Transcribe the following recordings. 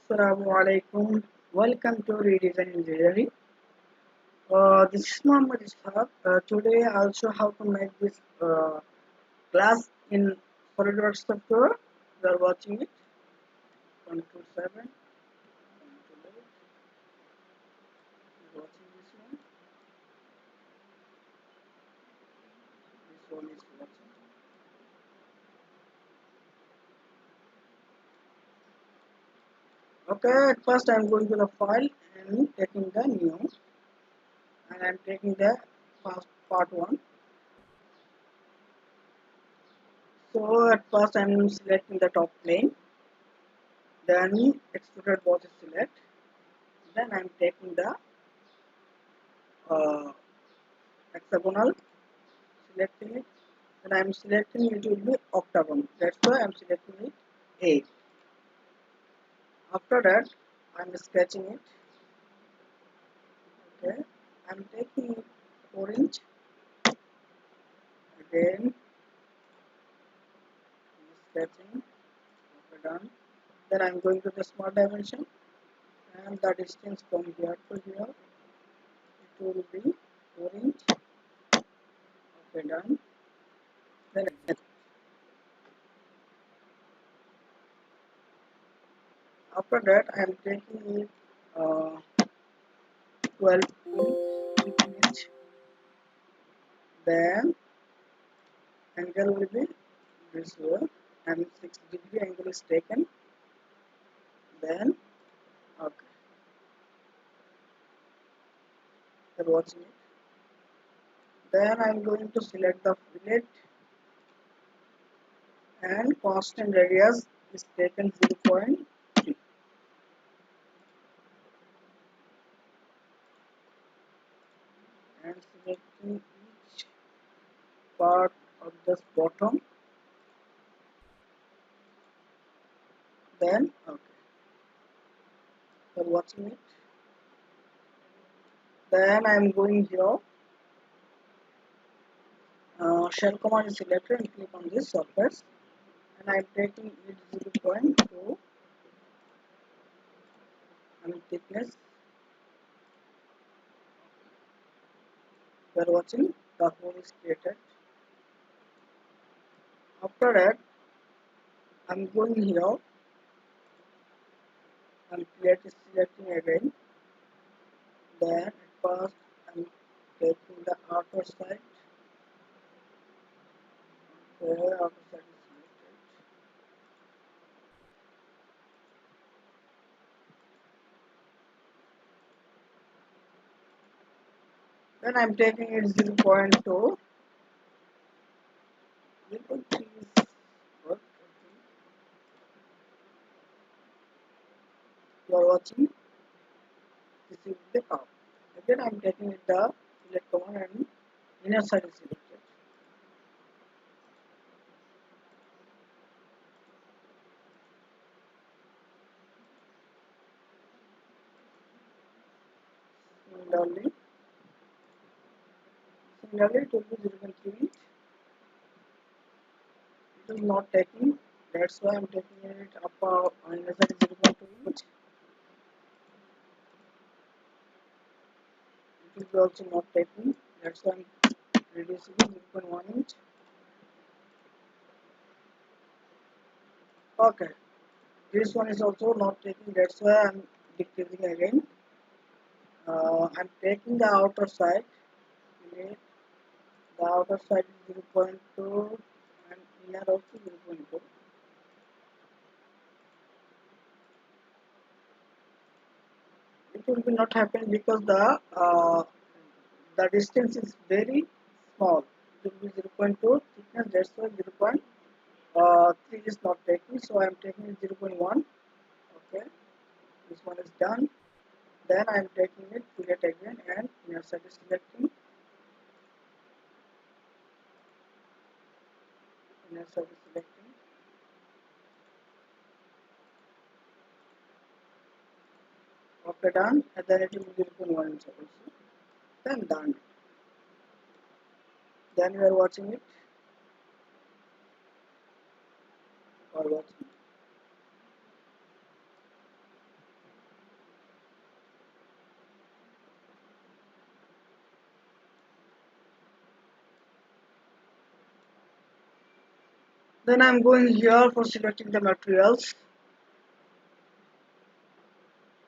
Assalamu alaikum. Welcome to Redesign Engineering. This is Muhammad Ishaq. Today I'll show how to make this class in Solidworks software. You are watching it. 127. You're watching this one. This one is watching. Okay, at first I'm going to the file and taking the new, and I'm taking the first part one. So at first I'm selecting the top plane, then extruded boss is select, then I'm taking the uh, hexagonal, selecting it, and I'm selecting it will be octagon. That's why I'm selecting it 8. After that, I'm sketching it. Okay, I'm taking it 4 inch. Again, sketching. Okay, done. Then I'm going to the small dimension, and the distance from here to here it will be 4 inch. Okay, done. Then after that, I'm taking it 12 inch. Then angle will be this way, and 6-degree angle is taken. Then okay, you're watching it. Then I'm going to select the fillet, and constant radius is taken 0.3, and selecting each part of this bottom. Then okay, you're watching it. Then I'm going here. Shell command is selected and click on this surface, and I'm taking it 0.2 and thickness. You are watching the hole is created. After that, I'm going here and plate is selecting again. Then at first I'm taking the outer side. Okay, outer side is selected. Then I'm taking it 0.2. 0.3 is good. You are watching. This is the curve. Again I'm taking it the select command and inner side is selected. Similarly, it will be 0.3. It is not taking. That's why I'm taking it up inner side is 0.2 inch. It is also not taking. That's why I'm reducing 0.1 inch. Okay, this one is also not taking. That's why I'm decreasing again. I'm taking the outer side. The outer side is 0.2 and inner also 0.2. It will be not happen because the distance is very small. It will be 0.2 thickness. That's why 0.3 is not taking. So I am taking 0.1. Okay, this one is done. Then I am taking it fillet again and inner side is selecting. Inner side is selecting. Okay, done. And then it will be 0.1 inch also. Then done. Then you are watching it. Or watching. Then I'm going here for selecting the materials.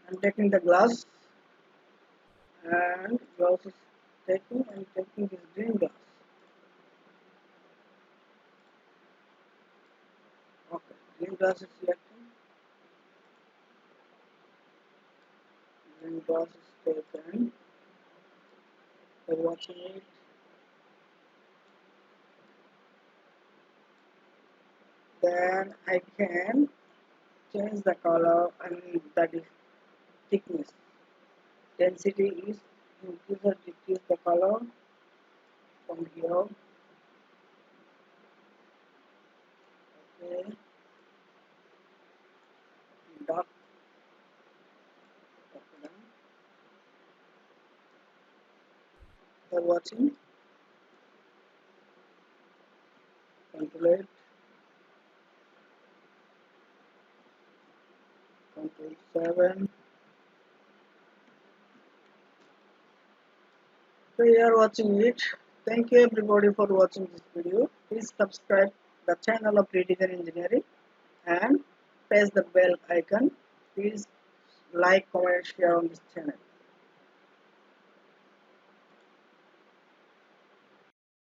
I'm taking the glass, and we also taking this green glass. Okay, green glass is selecting. Green glass is taken. We're watching it. Then I can change the color, and that is thickness. Density is increase or decrease the color from here. Okay, dark. Okay, you're watching. Control 8, Control 7. So you are watching it. Thank you everybody for watching this video. Please subscribe the channel of Redesign Engineering and press the bell icon. Please like, comment, share on this channel.